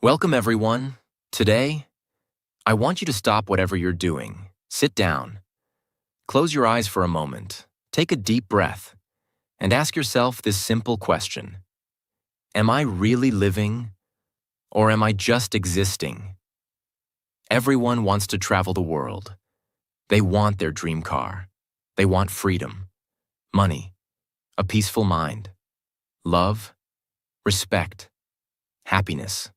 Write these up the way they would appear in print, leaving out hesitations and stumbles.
Welcome, everyone. Today, I want you to stop whatever you're doing. Sit down. Close your eyes for a moment. Take a deep breath and ask yourself this simple question. Am I really living, or am I just existing? Everyone wants to travel the world. They want their dream car. They want freedom, money, a peaceful mind, love, respect, happiness.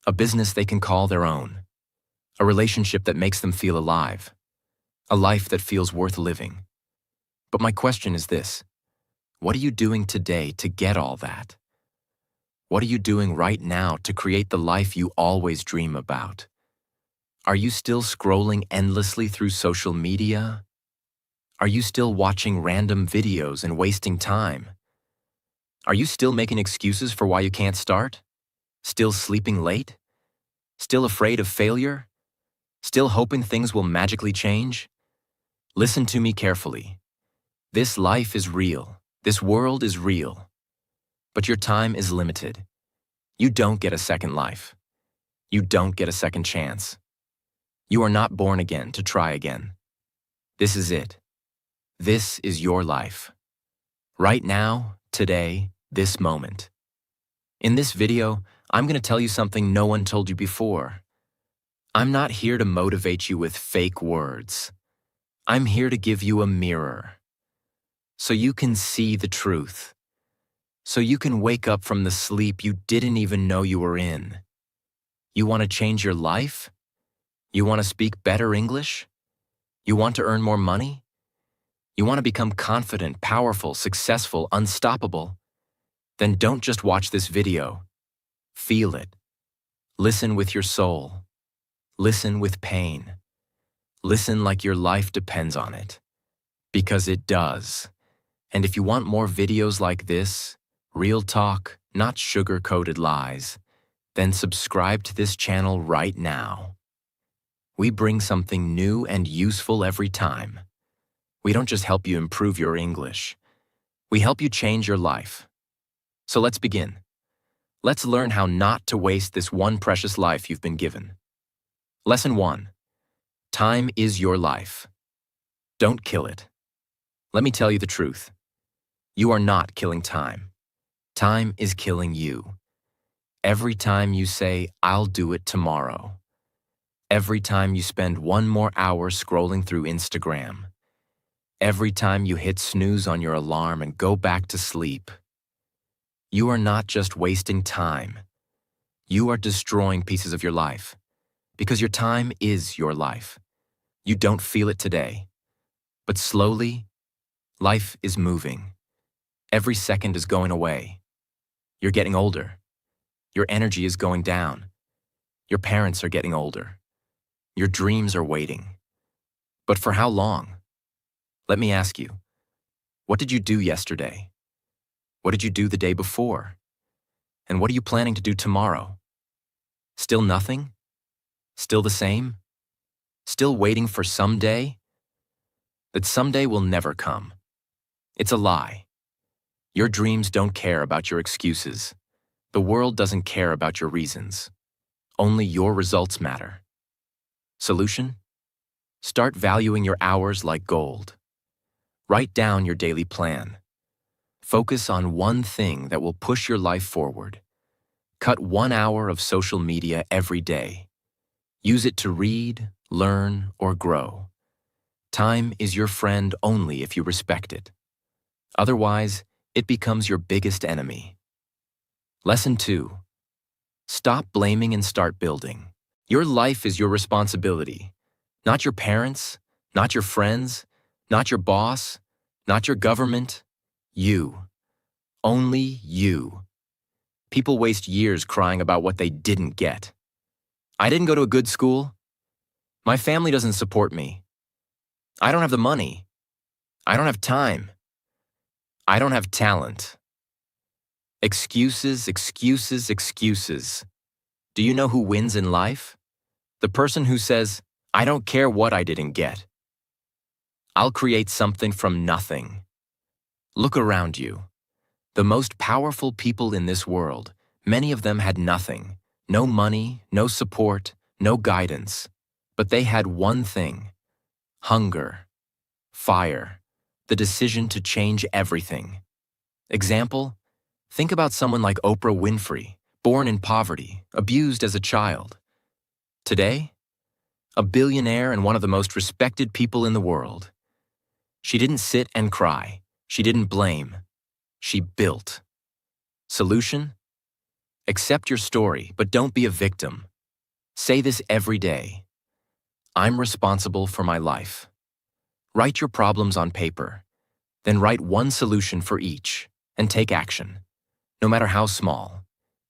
A business they can call their own, a relationship that makes them feel alive, a life that feels worth living. But my question is this: what are you doing today to get all that? What are you doing right now to create the life you always dream about? Are you still scrolling endlessly through social media? Are you still watching random videos and wasting time? Are you still making excuses for why you can't start? Still sleeping late? Still afraid of failure? Still hoping things will magically change? Listen to me carefully. This life is real. This world is real. But your time is limited. You don't get a second life. You don't get a second chance. You are not born again to try again. This is it. This is your life. Right now, today, this moment. In this video, I'm going to tell you something no one told you before. I'm not here to motivate you with fake words. I'm here to give you a mirror, so you can see the truth, so you can wake up from the sleep you didn't even know you were in. You want to change your life? You want to speak better English? You want to earn more money? You want to become confident, powerful, successful, unstoppable? Then don't just watch this video. Feel it. Listen with your soul. Listen with pain. Listen like your life depends on it. Because it does. And if you want more videos like this, real talk, not sugar-coated lies, then subscribe to this channel right now. We bring something new and useful every time. We don't just help you improve your English. We help you change your life. So let's begin. Let's learn how not to waste this one precious life you've been given. Lesson 1. Time is your life. Don't kill it. Let me tell you the truth. You are not killing time. Time is killing you. Every time you say, "I'll do it tomorrow." Every time you spend one more hour scrolling through Instagram. Every time you hit snooze on your alarm and go back to sleep. You are not just wasting time. You are destroying pieces of your life. Because your time is your life. You don't feel it today. But slowly, life is moving. Every second is going away. You're getting older. Your energy is going down. Your parents are getting older. Your dreams are waiting. But for how long? Let me ask you, what did you do yesterday? What did you do the day before? And what are you planning to do tomorrow? Still nothing? Still the same? Still waiting for someday? That someday will never come. It's a lie. Your dreams don't care about your excuses. The world doesn't care about your reasons. Only your results matter. Solution? Start valuing your hours like gold. Write down your daily plan. Focus on one thing that will push your life forward. Cut 1 hour of social media every day. Use it to read, learn, or grow. Time is your friend only if you respect it. Otherwise, it becomes your biggest enemy. Lesson 2. Stop blaming and start building. Your life is your responsibility. Not your parents, not your friends, not your boss, not your government. You. Only you. People waste years crying about what they didn't get. I didn't go to a good school. My family doesn't support me. I don't have the money. I don't have time. I don't have talent. Excuses, excuses, excuses. Do you know who wins in life? The person who says, "I don't care what I didn't get. I'll create something from nothing." Look around you. The most powerful people in this world, many of them had nothing, No money, no support, no guidance. But they had one thing: hunger, fire, the decision to change everything. Example: think about someone like Oprah Winfrey, born in poverty, abused as a child. Today, a billionaire and one of the most respected people in the world. She didn't sit and cry. She didn't blame. She built. Solution? Accept your story, but don't be a victim. Say this every day: I'm responsible for my life. Write your problems on paper. Then write one solution for each, and take action. No matter how small.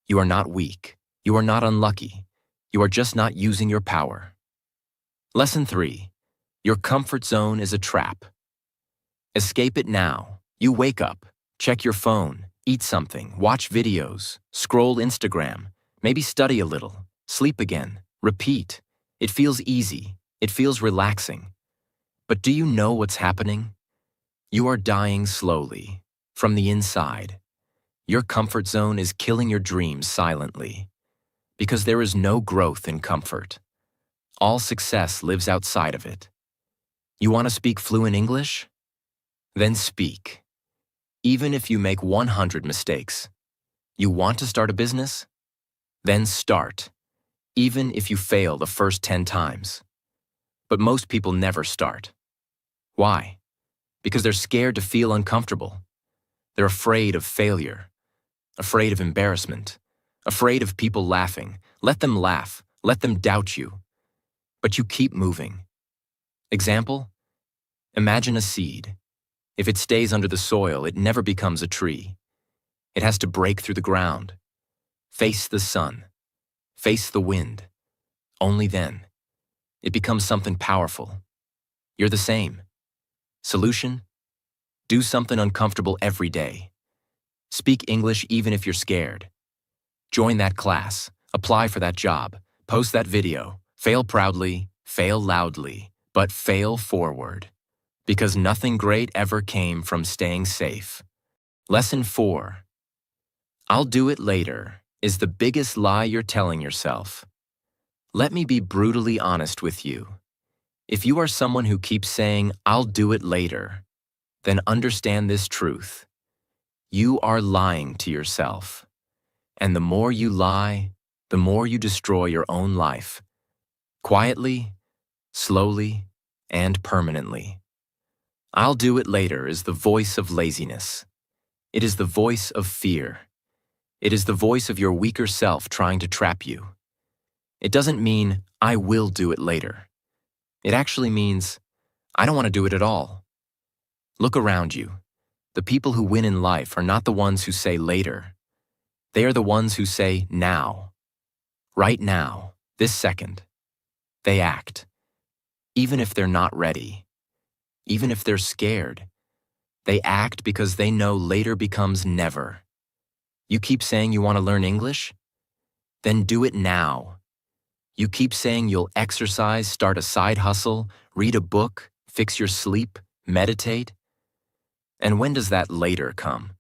You are not weak. You are not unlucky. You are just not using your power. Lesson 3. Your comfort zone is a trap. Escape it now. You wake up, check your phone, eat something, watch videos, scroll Instagram, maybe study a little, sleep again, repeat. It feels easy. It feels relaxing. But do you know what's happening? You are dying slowly, from the inside. Your comfort zone is killing your dreams silently. Because there is no growth in comfort. All success lives outside of it. You want to speak fluent English? Then speak. Even if you make 100 mistakes. You want to start a business? Then start. Even if you fail the first 10 times. But most people never start. Why? Because they're scared to feel uncomfortable. They're afraid of failure. Afraid of embarrassment. Afraid of people laughing. Let them laugh. Let them doubt you. But you keep moving. Example? Imagine a seed. If it stays under the soil, it never becomes a tree. It has to break through the ground. Face the sun. Face the wind. Only then. It becomes something powerful. You're the same. Solution? Do something uncomfortable every day. Speak English even if you're scared. Join that class. Apply for that job. Post that video. Fail proudly, fail loudly, but fail forward. Because nothing great ever came from staying safe. Lesson 4. I'll do it later is the biggest lie you're telling yourself. Let me be brutally honest with you. If you are someone who keeps saying, I'll do it later, then understand this truth. You are lying to yourself. And the more you lie, the more you destroy your own life. Quietly, slowly, and permanently. I'll do it later is the voice of laziness. It is the voice of fear. It is the voice of your weaker self trying to trap you. It doesn't mean, I will do it later. It actually means, I don't want to do it at all. Look around you. The people who win in life are not the ones who say later. They are the ones who say now. Right now, this second. They act. Even if they're not ready. Even if they're scared. They act because they know later becomes never. You keep saying you want to learn English? Then do it now. You keep saying you'll exercise, start a side hustle, read a book, fix your sleep, meditate. And when does that later come?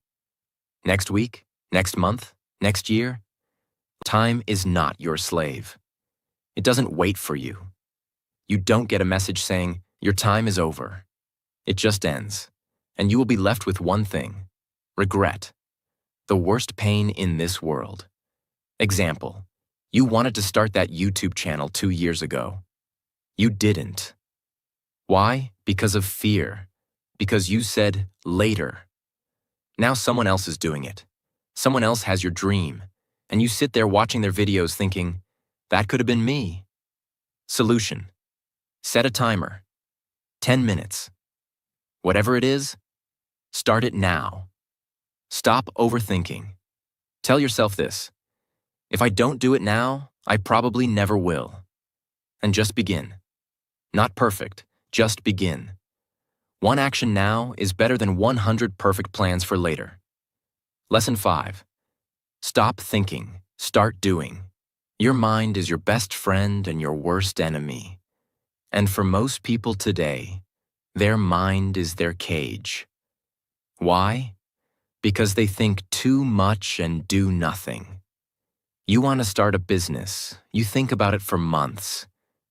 Next week? Next month? Next year? Time is not your slave. It doesn't wait for you. You don't get a message saying, your time is over. It just ends. And you will be left with one thing: regret. The worst pain in this world. Example: you wanted to start that YouTube channel 2 years ago. You didn't. Why? Because of fear. Because you said later. Now someone else is doing it. Someone else has your dream. And you sit there watching their videos thinking, that could have been me. Solution: set a timer. 10 minutes. Whatever it is, start it now. Stop overthinking. Tell yourself this: if I don't do it now, I probably never will. And just begin. Not perfect, just begin. One action now is better than 100 perfect plans for later. Lesson 5. Stop thinking, start doing. Your mind is your best friend and your worst enemy. And for most people today, their mind is their cage. Why? Because they think too much and do nothing. You want to start a business. You think about it for months.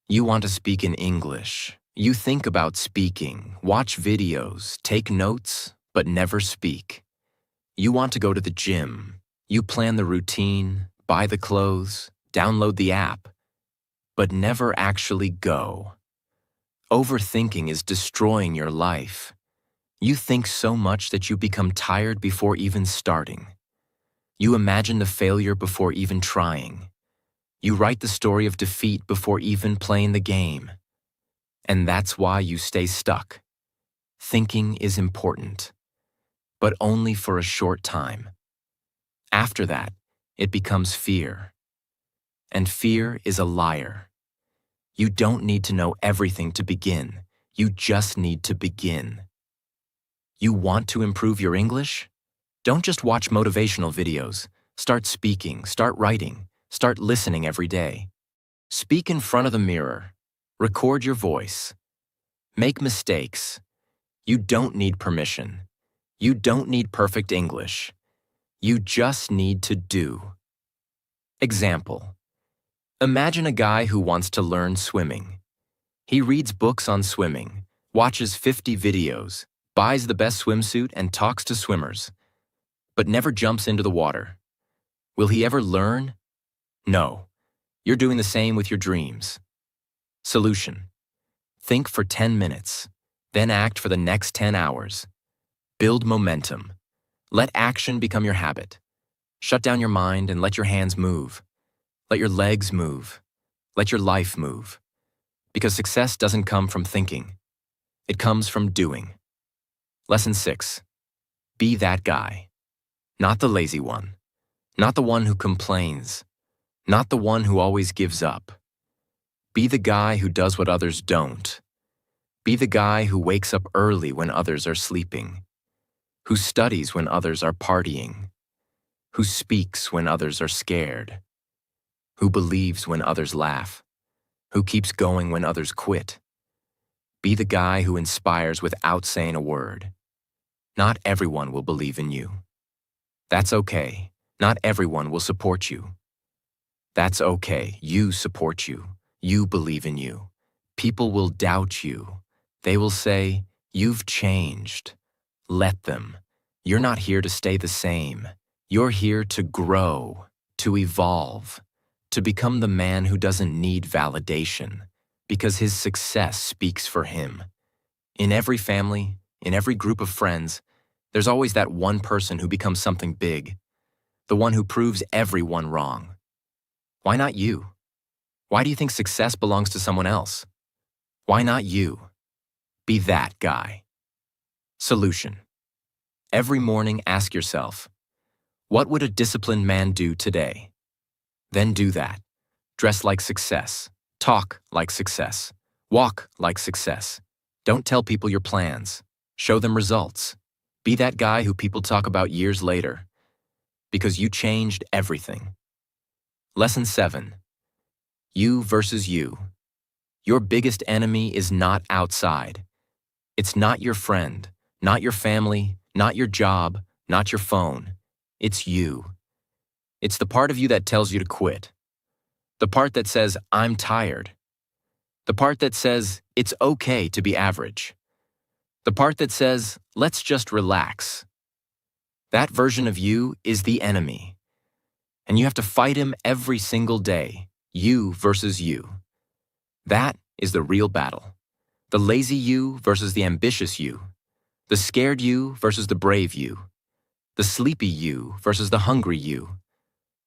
You want to speak in English. You think about speaking, watch videos, take notes, but never speak. You want to go to the gym. You plan the routine, buy the clothes, download the app, but never actually go. Overthinking is destroying your life. You think so much that you become tired before even starting. You imagine the failure before even trying. You write the story of defeat before even playing the game. And that's why you stay stuck. Thinking is important, but only for a short time. After that, it becomes fear. And fear is a liar. You don't need to know everything to begin. You just need to begin. You want to improve your English? Don't just watch motivational videos. Start speaking, start writing, start listening every day. Speak in front of the mirror. Record your voice. Make mistakes. You don't need permission. You don't need perfect English. You just need to do. Example. Imagine a guy who wants to learn swimming. He reads books on swimming, watches 50 videos, buys the best swimsuit and talks to swimmers, but never jumps into the water. Will he ever learn? No. You're doing the same with your dreams. Solution. Think for 10 minutes, then act for the next 10 hours. Build momentum. Let action become your habit. Shut down your mind and let your hands move. Let your legs move. Let your life move. Because success doesn't come from thinking. It comes from doing. Lesson 6. Be that guy. Not the lazy one. Not the one who complains. Not the one who always gives up. Be the guy who does what others don't. Be the guy who wakes up early when others are sleeping. Who studies when others are partying. Who speaks when others are scared. Who believes when others laugh. Who keeps going when others quit. Be the guy who inspires without saying a word. Not everyone will believe in you. That's okay. Not everyone will support you. That's okay. You support you. You believe in you. People will doubt you. They will say, "You've changed." Let them. You're not here to stay the same. You're here to grow, to evolve, to become the man who doesn't need validation, because his success speaks for him. In every family, in every group of friends, there's always that one person who becomes something big, the one who proves everyone wrong. Why not you? Why do you think success belongs to someone else? Why not you? Be that guy. Solution. Every morning ask yourself, what would a disciplined man do today? Then do that. Dress like success. Talk like success. Walk like success. Don't tell people your plans. Show them results. Be that guy who people talk about years later. Because you changed everything. Lesson 7. You versus you. Your biggest enemy is not outside. It's not your friend, not your family, not your job, not your phone. It's you. It's the part of you that tells you to quit. The part that says, "I'm tired." The part that says, "It's okay to be average." The part that says, "Let's just relax." That version of you is the enemy. And you have to fight him every single day, you versus you. That is the real battle. The lazy you versus the ambitious you. The scared you versus the brave you. The sleepy you versus the hungry you.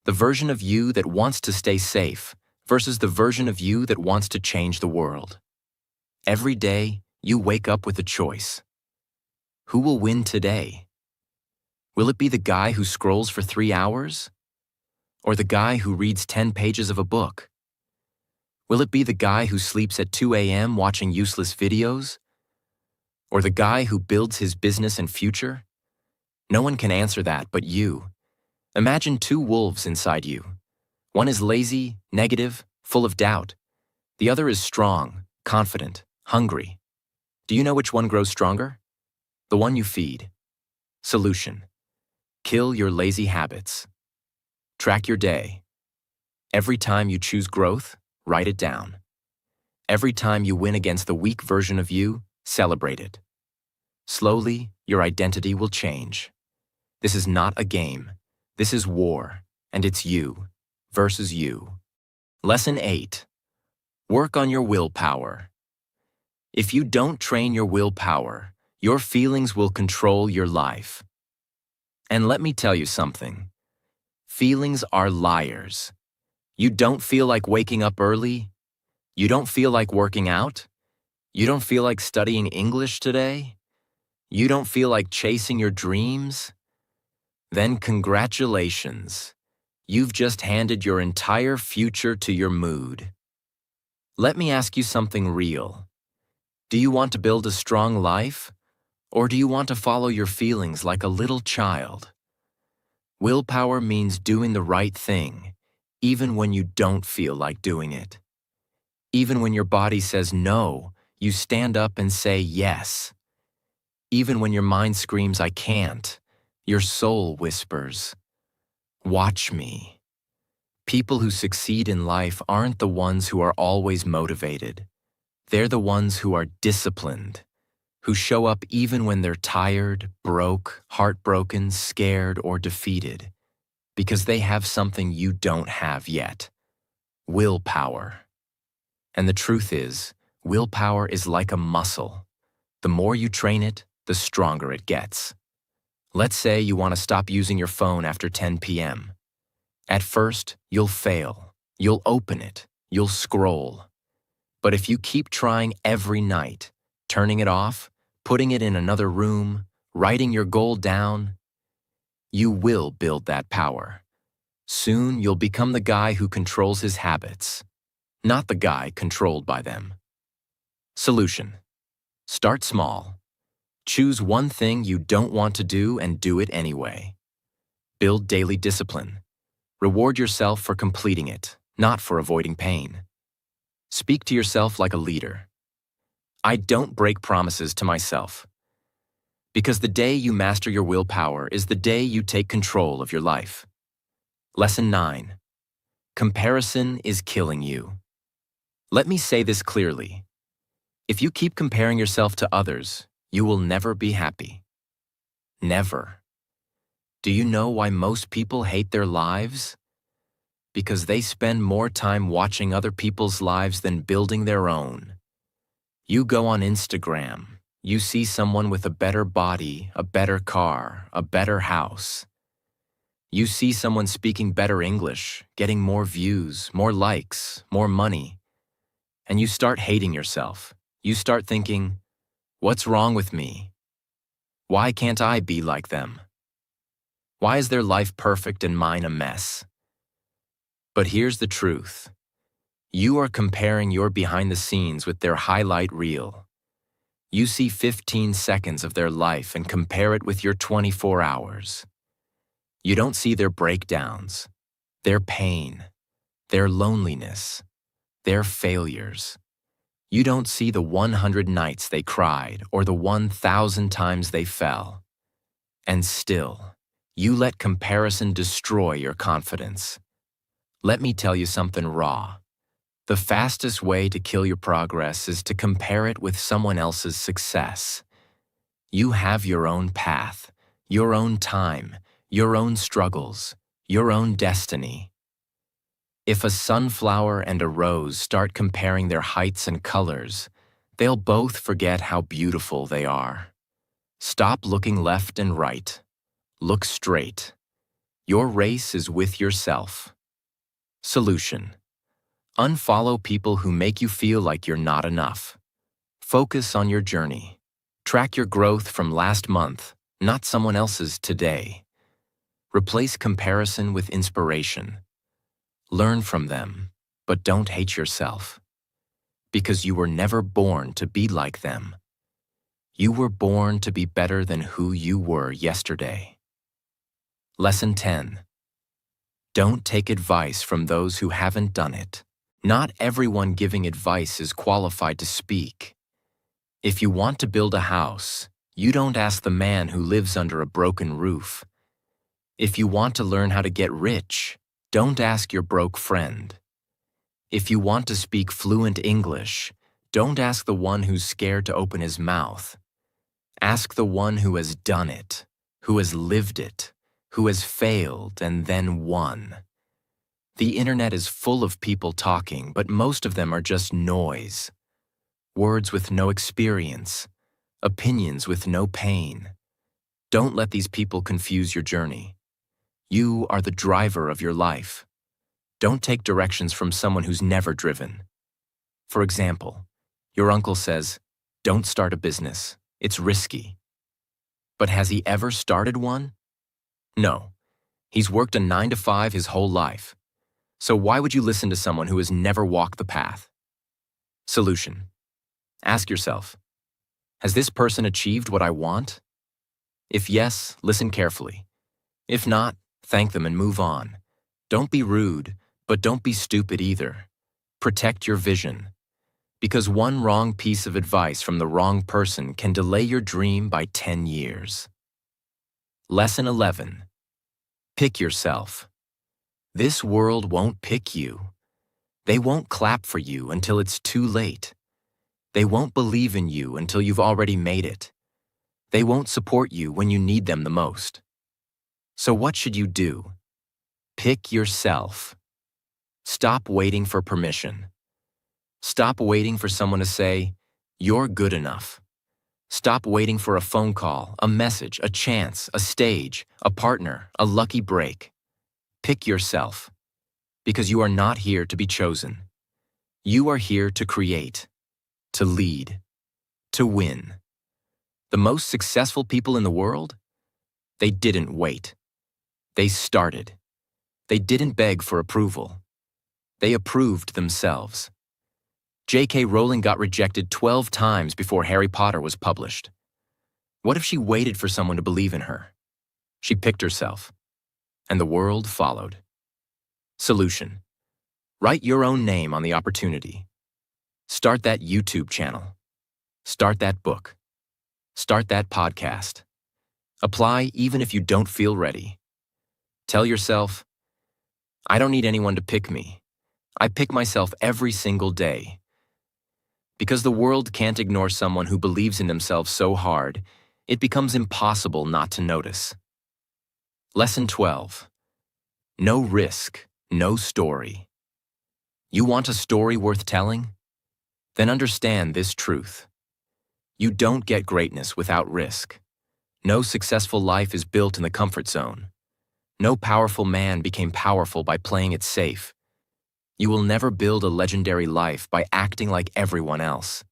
The version of you that wants to stay safe versus the version of you that wants to change the world. Every day, you wake up with a choice. Who will win today? Will it be the guy who scrolls for 3 hours? Or the guy who reads 10 pages of a book? Will it be the guy who sleeps at 2 a.m. watching useless videos? Or the guy who builds his business and future? No one can answer that but you. Imagine 2 wolves inside you. One is lazy, negative, full of doubt. The other is strong, confident, hungry. Do you know which one grows stronger? The one you feed. Solution. Kill your lazy habits. Track your day. Every time you choose growth, write it down. Every time you win against the weak version of you, celebrate it. Slowly, your identity will change. This is not a game. This is war, and it's you versus you. Lesson 8. Work on your willpower. If you don't train your willpower, your feelings will control your life. And let me tell you something. Feelings are liars. You don't feel like waking up early? You don't feel like working out? You don't feel like studying English today? You don't feel like chasing your dreams? Then congratulations. You've just handed your entire future to your mood. Let me ask you something real. Do you want to build a strong life? Or do you want to follow your feelings like a little child? Willpower means doing the right thing, even when you don't feel like doing it. Even when your body says no, you stand up and say yes. Even when your mind screams, I can't, your soul whispers, watch me. People who succeed in life aren't the ones who are always motivated. They're the ones who are disciplined, who show up even when they're tired, broke, heartbroken, scared, or defeated, because they have something you don't have yet: willpower. And the truth is, willpower is like a muscle. The more you train it, the stronger it gets. Let's say you want to stop using your phone after 10 p.m. At first, you'll fail. You'll open it. You'll scroll. But if you keep trying every night, turning it off, putting it in another room, writing your goal down, you will build that power. Soon, you'll become the guy who controls his habits, not the guy controlled by them. Solution: start small. Choose one thing you don't want to do and do it anyway. Build daily discipline. Reward yourself for completing it, not for avoiding pain. Speak to yourself like a leader. I don't break promises to myself. Because the day you master your willpower is the day you take control of your life. Lesson 9. Comparison is killing you. Let me say this clearly. If you keep comparing yourself to others, you will never be happy. Never. Do you know why most people hate their lives? Because they spend more time watching other people's lives than building their own. You go on Instagram, you see someone with a better body, a better car, a better house. You see someone speaking better English, getting more views, more likes, more money. And you start hating yourself. You start thinking, what's wrong with me? Why can't I be like them? Why is their life perfect and mine a mess? But here's the truth. You are comparing your behind the scenes with their highlight reel. You see 15 seconds of their life and compare it with your 24 hours. You don't see their breakdowns, their pain, their loneliness, their failures. You don't see the 100 nights they cried or the 1,000 times they fell. And still, you let comparison destroy your confidence. Let me tell you something raw. The fastest way to kill your progress is to compare it with someone else's success. You have your own path, your own time, your own struggles, your own destiny. If a sunflower and a rose start comparing their heights and colors, they'll both forget how beautiful they are. Stop looking left and right. Look straight. Your race is with yourself. Solution: unfollow people who make you feel like you're not enough. Focus on your journey. Track your growth from last month, not someone else's today. Replace comparison with inspiration. Learn from them, but don't hate yourself. Because you were never born to be like them. You were born to be better than who you were yesterday. Lesson 10. Don't take advice from those who haven't done it. Not everyone giving advice is qualified to speak. If you want to build a house, you don't ask the man who lives under a broken roof. If you want to learn how to get rich, Don't ask your broke friend. If you want to speak fluent English, don't ask the one who's scared to open his mouth. Ask the one who has done it, who has lived it, who has failed and then won. The internet is full of people talking, but most of them are just noise. Words with no experience, opinions with no pain. Don't let these people confuse your journey. You are the driver of your life. Don't take directions from someone who's never driven. For example, your uncle says, "Don't start a business. It's risky." But has he ever started one? No. He's worked a 9 to 5 his whole life. So why would you listen to someone who has never walked the path? Solution. Ask yourself, has this person achieved what I want? If yes, listen carefully. If not, thank them and move on. Don't be rude, but don't be stupid either. Protect your vision. Because one wrong piece of advice from the wrong person can delay your dream by 10 years. Lesson 11. Pick yourself. This world won't pick you. They won't clap for you until it's too late. They won't believe in you until you've already made it. They won't support you when you need them the most. So what should you do? Pick yourself. Stop waiting for permission. Stop waiting for someone to say, "You're good enough." Stop waiting for a phone call, a message, a chance, a stage, a partner, a lucky break. Pick yourself, because you are not here to be chosen. You are here to create, to lead, to win. The most successful people in the world? They didn't wait. They started. They didn't beg for approval. They approved themselves. J.K. Rowling got rejected 12 times before Harry Potter was published. What if she waited for someone to believe in her? She picked herself, and the world followed. Solution. Write your own name on the opportunity. Start that YouTube channel. Start that book. Start that podcast. Apply even if you don't feel ready. Tell yourself, I don't need anyone to pick me. I pick myself every single day. Because the world can't ignore someone who believes in themselves so hard, it becomes impossible not to notice. Lesson 12. No risk, no story. You want a story worth telling? Then understand this truth. You don't get greatness without risk. No successful life is built in the comfort zone. No powerful man became powerful by playing it safe. You will never build a legendary life by acting like everyone else.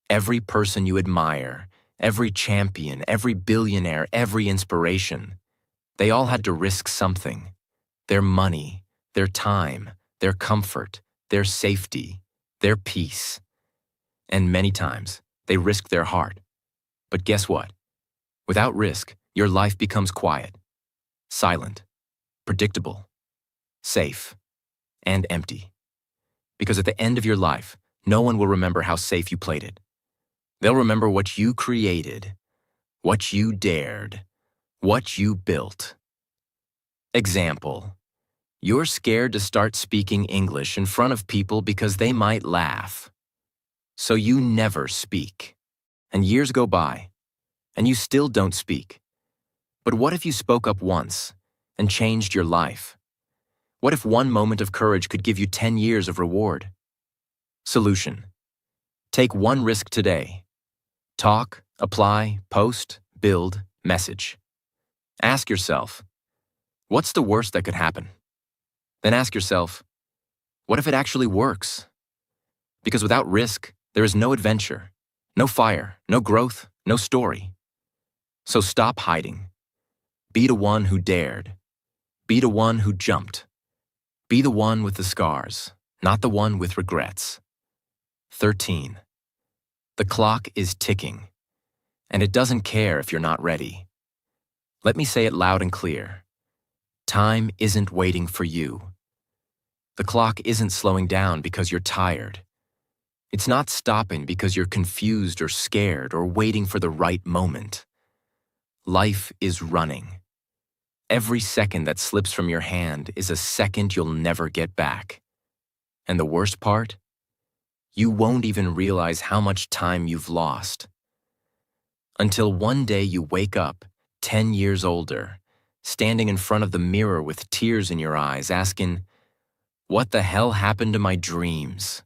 Every person you admire, every champion, every billionaire, every inspiration, they all had to risk something. Their money, their time, their comfort, their safety, their peace. And many times, they risked their heart. But guess what? Without risk, your life becomes quiet, silent, predictable, safe, and empty. Because at the end of your life, no one will remember how safe you played it. They'll remember what you created, what you dared, what you built. Example. You're scared to start speaking English in front of people because they might laugh. So you never speak. And years go by, and you still don't speak. But what if you spoke up once and changed your life? What if one moment of courage could give you 10 years of reward? Solution. Take one risk today. Talk, apply, post, build, message. Ask yourself, what's the worst that could happen? Then ask yourself, what if it actually works? Because without risk, there is no adventure, no fire, no growth, no story. So stop hiding. Be the one who dared. Be the one who jumped. Be the one with the scars, not the one with regrets. 13. The clock is ticking, and it doesn't care if you're not ready. Let me say it loud and clear. Time isn't waiting for you. The clock isn't slowing down because you're tired. It's not stopping because you're confused or scared or waiting for the right moment. Life is running. Every second that slips from your hand is a second you'll never get back. And the worst part? You won't even realize how much time you've lost. Until one day you wake up, 10 years older, standing in front of the mirror with tears in your eyes, asking, "What the hell happened to my dreams?"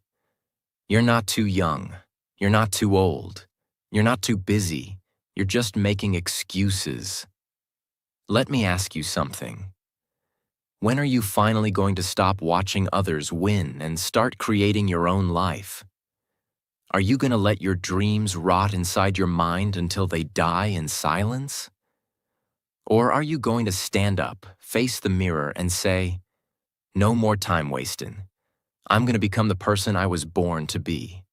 You're not too young. You're not too old. You're not too busy. You're just making excuses. Let me ask you something. When are you finally going to stop watching others win and start creating your own life? Are you going to let your dreams rot inside your mind until they die in silence? Or are you going to stand up, face the mirror, and say, "No more time wasting. I'm going to become the person I was born to be"?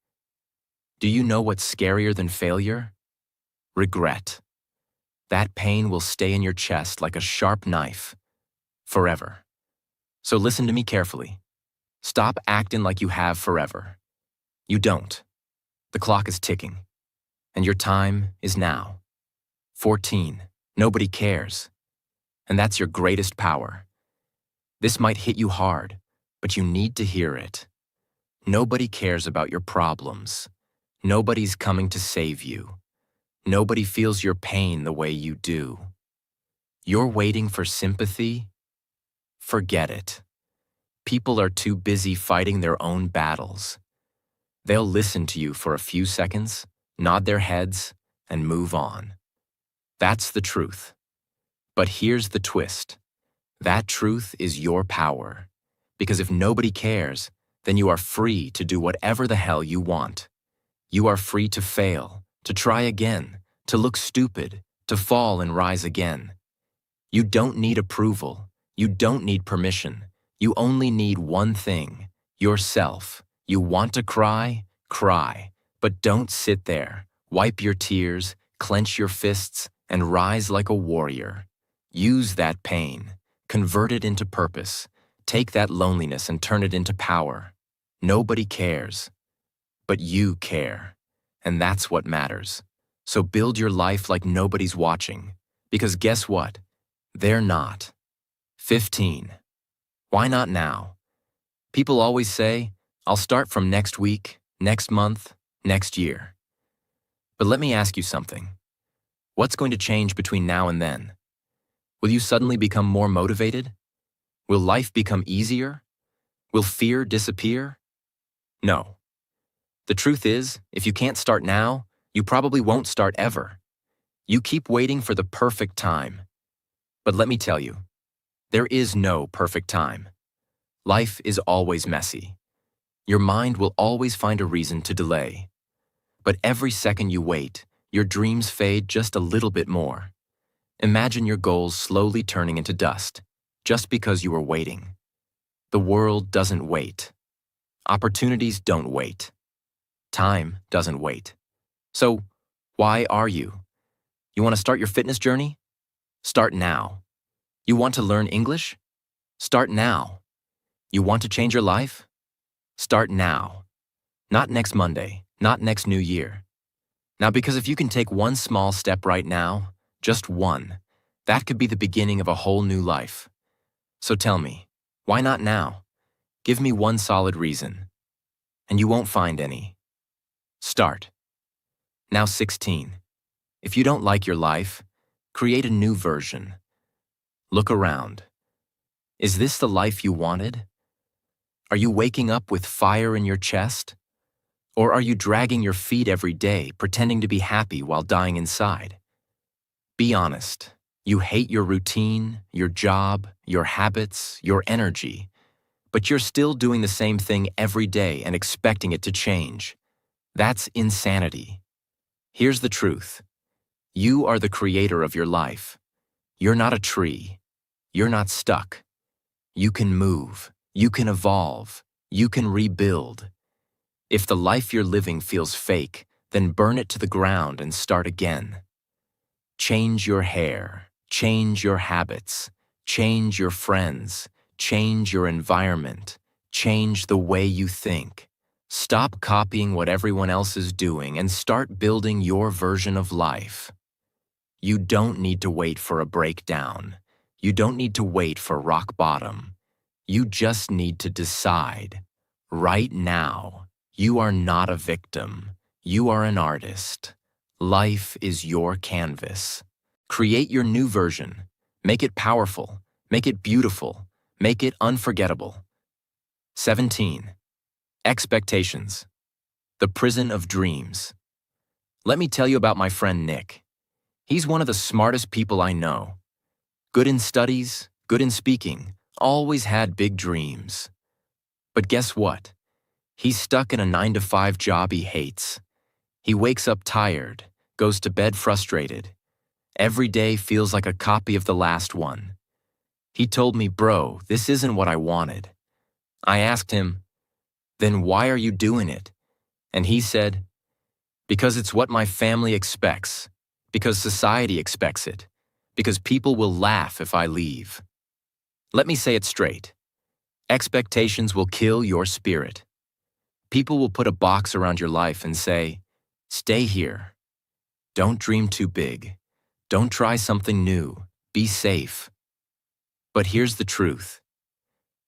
Do you know what's scarier than failure? Regret. That pain will stay in your chest like a sharp knife, forever. So listen to me carefully. Stop acting like you have forever. You don't. The clock is ticking, and your time is now. 14. Nobody cares. And that's your greatest power. This might hit you hard, but you need to hear it. Nobody cares about your problems. Nobody's coming to save you. Nobody feels your pain the way you do. You're waiting for sympathy? Forget it. People are too busy fighting their own battles. They'll listen to you for a few seconds, nod their heads, and move on. That's the truth. But here's the twist. That truth is your power. Because if nobody cares, then you are free to do whatever the hell you want. You are free to fail, to try again, to look stupid, to fall and rise again. You don't need approval. You don't need permission. You only need one thing, yourself. You want to cry? Cry. But don't sit there. Wipe your tears, clench your fists, and rise like a warrior. Use that pain. Convert it into purpose. Take that loneliness and turn it into power. Nobody cares. But you care. And that's what matters. So build your life like nobody's watching. Because guess what? They're not. 15. Why not now? People always say, "I'll start from next week, next month, next year." But let me ask you something. What's going to change between now and then? Will you suddenly become more motivated? Will life become easier? Will fear disappear? No. The truth is, if you can't start now, you probably won't start ever. You keep waiting for the perfect time. But let me tell you, there is no perfect time. Life is always messy. Your mind will always find a reason to delay. But every second you wait, your dreams fade just a little bit more. Imagine your goals slowly turning into dust, just because you were waiting. The world doesn't wait. Opportunities don't wait. Time doesn't wait. So, why are you? You want to start your fitness journey? Start now. You want to learn English? Start now. You want to change your life? Start now. Not next Monday, not next New Year. Now, because if you can take one small step right now, just one, that could be the beginning of a whole new life. So tell me, why not now? Give me one solid reason. And you won't find any. Start. Now 16. If you don't like your life, create a new version. Look around. Is this the life you wanted? Are you waking up with fire in your chest? Or are you dragging your feet every day, pretending to be happy while dying inside? Be honest. You hate your routine, your job, your habits, your energy, but you're still doing the same thing every day and expecting it to change. That's insanity. Here's the truth. You are the creator of your life. You're not a tree. You're not stuck. You can move. You can evolve. You can rebuild. If the life you're living feels fake, then burn it to the ground and start again. Change your hair. Change your habits. Change your friends. Change your environment. Change the way you think. Stop copying what everyone else is doing and start building your version of life. You don't need to wait for a breakdown. You don't need to wait for rock bottom. You just need to decide. Right now, you are not a victim. You are an artist. Life is your canvas. Create your new version. Make it powerful. Make it beautiful. Make it unforgettable. 17. Expectations. The prison of dreams. Let me tell you about my friend Nick. He's one of the smartest people I know. Good in studies, good in speaking, always had big dreams. But guess what? He's stuck in a 9-to-5 job he hates. He wakes up tired, goes to bed frustrated. Every day feels like a copy of the last one. He told me, "Bro, this isn't what I wanted." I asked him, "Then why are you doing it?" And he said, "Because it's what my family expects, because society expects it, because people will laugh if I leave." Let me say it straight. Expectations will kill your spirit. People will put a box around your life and say, "Stay here. Don't dream too big. Don't try something new. Be safe." But here's the truth.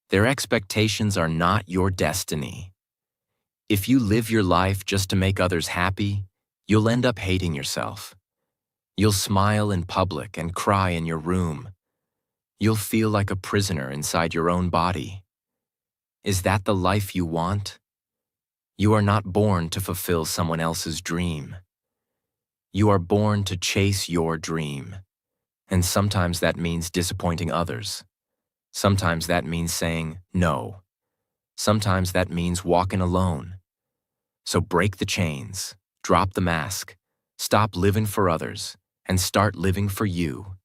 Their expectations are not your destiny. If you live your life just to make others happy, you'll end up hating yourself. You'll smile in public and cry in your room. You'll feel like a prisoner inside your own body. Is that the life you want? You are not born to fulfill someone else's dream. You are born to chase your dream. And sometimes that means disappointing others. Sometimes that means saying no. Sometimes that means walking alone. So break the chains, drop the mask, stop living for others, and start living for you.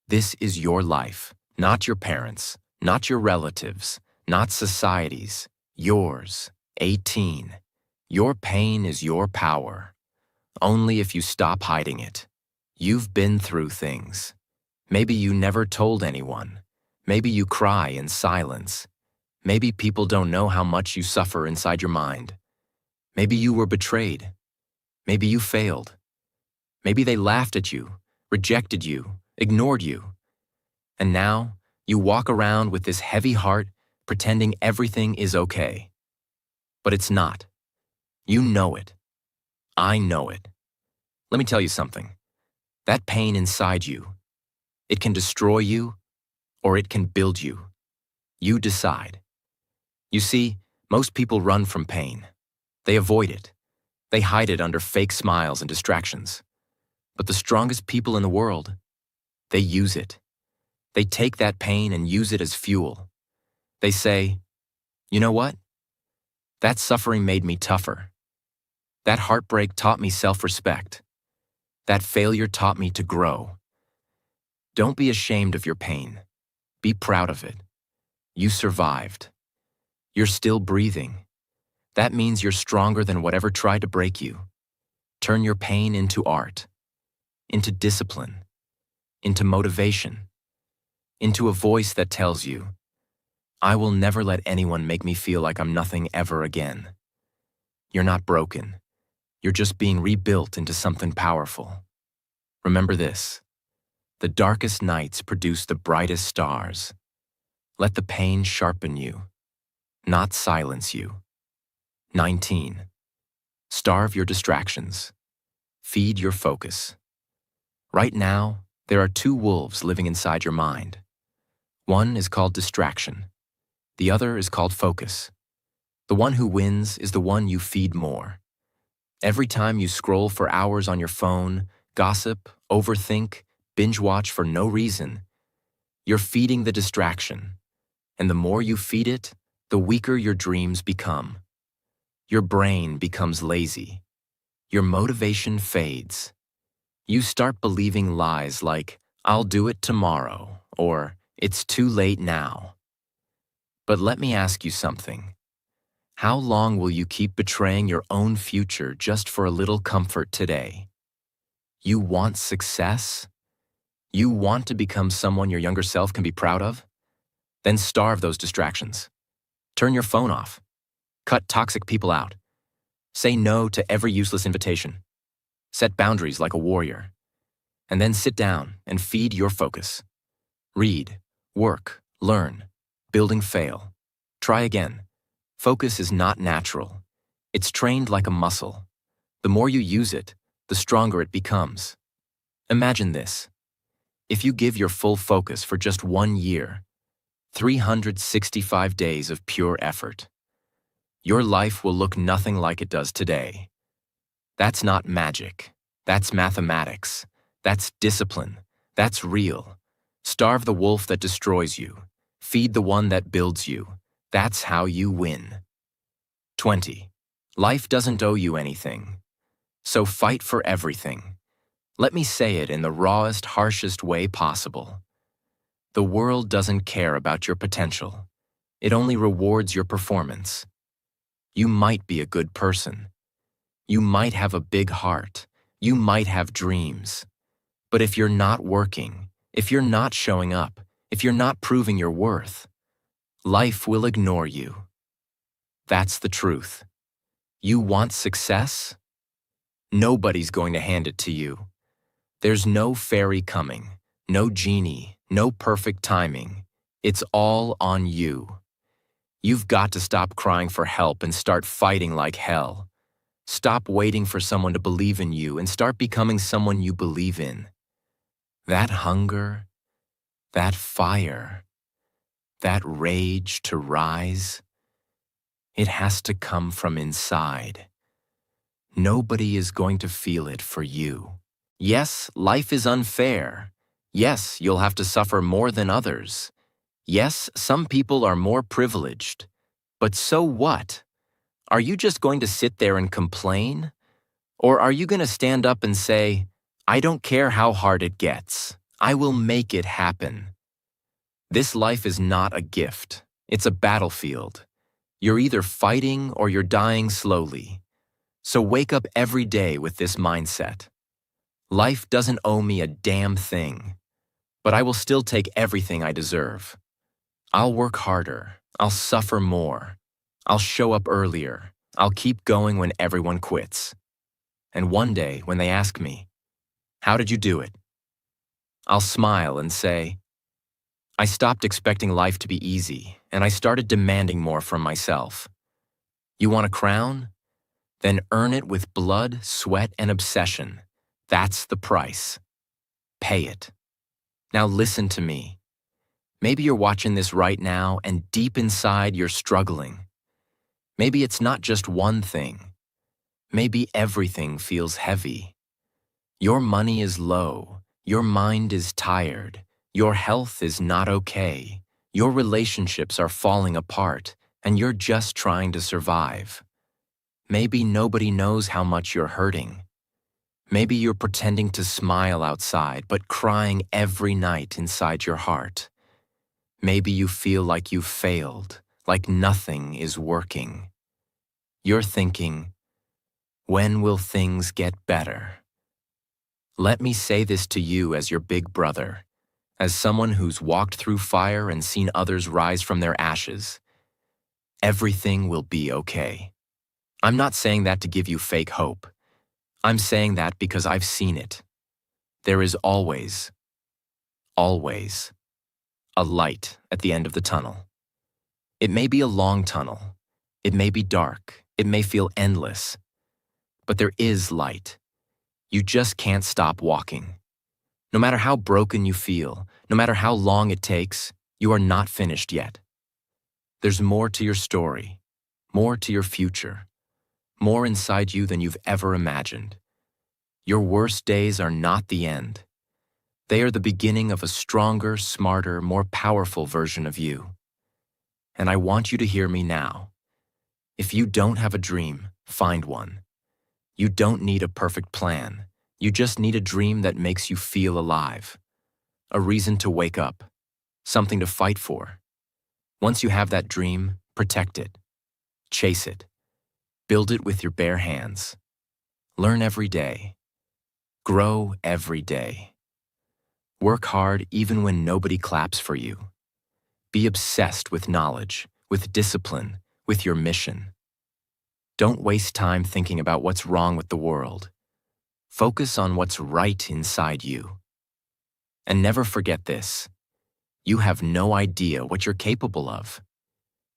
This is your life, not your parents', not your relatives', not society's, yours. 18. Your pain is your power. Only if you stop hiding it. You've been through things. Maybe you never told anyone. Maybe you cry in silence. Maybe people don't know how much you suffer inside your mind. Maybe you were betrayed. Maybe you failed. Maybe they laughed at you, rejected you, ignored you. And now you walk around with this heavy heart, pretending everything is okay. But it's not. You know it. I know it. Let me tell you something. That pain inside you, it can destroy you or it can build you. You decide. You see, most people run from pain. They avoid it. They hide it under fake smiles and distractions. But the strongest people in the world, they use it. They take that pain and use it as fuel. They say, "You know what? That suffering made me tougher. That heartbreak taught me self-respect. That failure taught me to grow." Don't be ashamed of your pain. Be proud of it. You survived. You're still breathing. That means you're stronger than whatever tried to break you. Turn your pain into art, into discipline, into motivation, into a voice that tells you, "I will never let anyone make me feel like I'm nothing ever again." You're not broken. You're just being rebuilt into something powerful. Remember this. The darkest nights produce the brightest stars. Let the pain sharpen you, not silence you. 19. Starve your distractions. Feed your focus. Right now, there are two wolves living inside your mind. One is called distraction. The other is called focus. The one who wins is the one you feed more. Every time you scroll for hours on your phone, gossip, overthink, binge watch for no reason, you're feeding the distraction. And the more you feed it, the weaker your dreams become. Your brain becomes lazy. Your motivation fades. You start believing lies like, "I'll do it tomorrow," or "It's too late now." But let me ask you something. How long will you keep betraying your own future just for a little comfort today? You want success? You want to become someone your younger self can be proud of? Then starve those distractions. Turn your phone off. Cut toxic people out. Say no to every useless invitation. Set boundaries like a warrior. And then sit down and feed your focus. Read, work, learn, building fail. Try again. Focus is not natural. It's trained like a muscle. The more you use it, the stronger it becomes. Imagine this. If you give your full focus for just 1 year, 365 days of pure effort, your life will look nothing like it does today. That's not magic. That's mathematics. That's discipline. That's real. Starve the wolf that destroys you. Feed the one that builds you. That's how you win. 20. Life doesn't owe you anything. So fight for everything. Let me say it in the rawest, harshest way possible. The world doesn't care about your potential. It only rewards your performance. You might be a good person. You might have a big heart. You might have dreams. But if you're not working, if you're not showing up, if you're not proving your worth, life will ignore you. That's the truth. You want success? Nobody's going to hand it to you. There's no fairy coming, no genie, no perfect timing. It's all on you. You've got to stop crying for help and start fighting like hell. Stop waiting for someone to believe in you and start becoming someone you believe in. That hunger, that fire, that rage to rise, it has to come from inside. Nobody is going to feel it for you. Yes, life is unfair. Yes, you'll have to suffer more than others. Yes, some people are more privileged. But so what? Are you just going to sit there and complain? Or are you going to stand up and say, I don't care how hard it gets. I will make it happen. This life is not a gift. It's a battlefield. You're either fighting or you're dying slowly. So wake up every day with this mindset. Life doesn't owe me a damn thing, but I will still take everything I deserve. I'll work harder. I'll suffer more. I'll show up earlier. I'll keep going when everyone quits. And one day, when they ask me, how did you do it? I'll smile and say, I stopped expecting life to be easy, and I started demanding more from myself. You want a crown? Then earn it with blood, sweat, and obsession. That's the price. Pay it. Now listen to me. Maybe you're watching this right now and deep inside you're struggling. Maybe it's not just one thing. Maybe everything feels heavy. Your money is low. Your mind is tired. Your health is not okay. Your relationships are falling apart, and you're just trying to survive. Maybe nobody knows how much you're hurting. Maybe you're pretending to smile outside, but crying every night inside your heart. Maybe you feel like you've failed, like nothing is working. You're thinking, when will things get better? Let me say this to you as your big brother, as someone who's walked through fire and seen others rise from their ashes. Everything will be okay. I'm not saying that to give you fake hope. I'm saying that because I've seen it. There is always a light at the end of the tunnel. It may be a long tunnel. It may be dark. It may feel endless. But there is light. You just can't stop walking. No matter how broken you feel, no matter how long it takes, you are not finished yet. There's more to your story, more to your future, more inside you than you've ever imagined. Your worst days are not the end. They are the beginning of a stronger, smarter, more powerful version of you. And I want you to hear me now. If you don't have a dream, find one. You don't need a perfect plan. You just need a dream that makes you feel alive. A reason to wake up. Something to fight for. Once you have that dream, protect it. Chase it. Build it with your bare hands. Learn every day. Grow every day. Work hard even when nobody claps for you. Be obsessed with knowledge, with discipline, with your mission. Don't waste time thinking about what's wrong with the world. Focus on what's right inside you. And never forget this. You have no idea what you're capable of.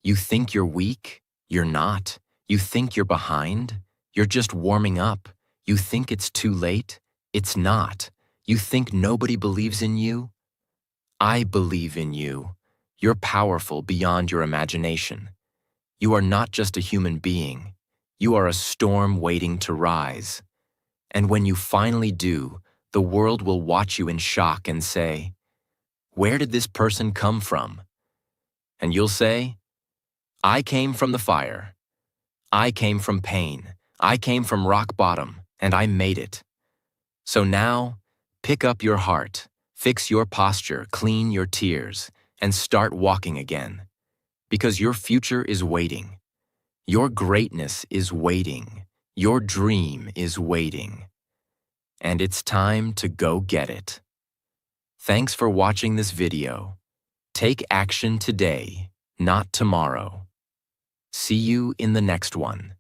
You think you're weak? You're not. You think you're behind? You're just warming up. You think it's too late? It's not. You think nobody believes in you? I believe in you. You're powerful beyond your imagination. You are not just a human being. You are a storm waiting to rise. And when you finally do, the world will watch you in shock and say, "Where did this person come from?" And you'll say, "I came from the fire. I came from pain. I came from rock bottom, and I made it." So now, pick up your heart, fix your posture, clean your tears, and start walking again. Because your future is waiting. Your greatness is waiting. Your dream is waiting. And it's time to go get it. Thanks for watching this video. Take action today, not tomorrow. See you in the next one.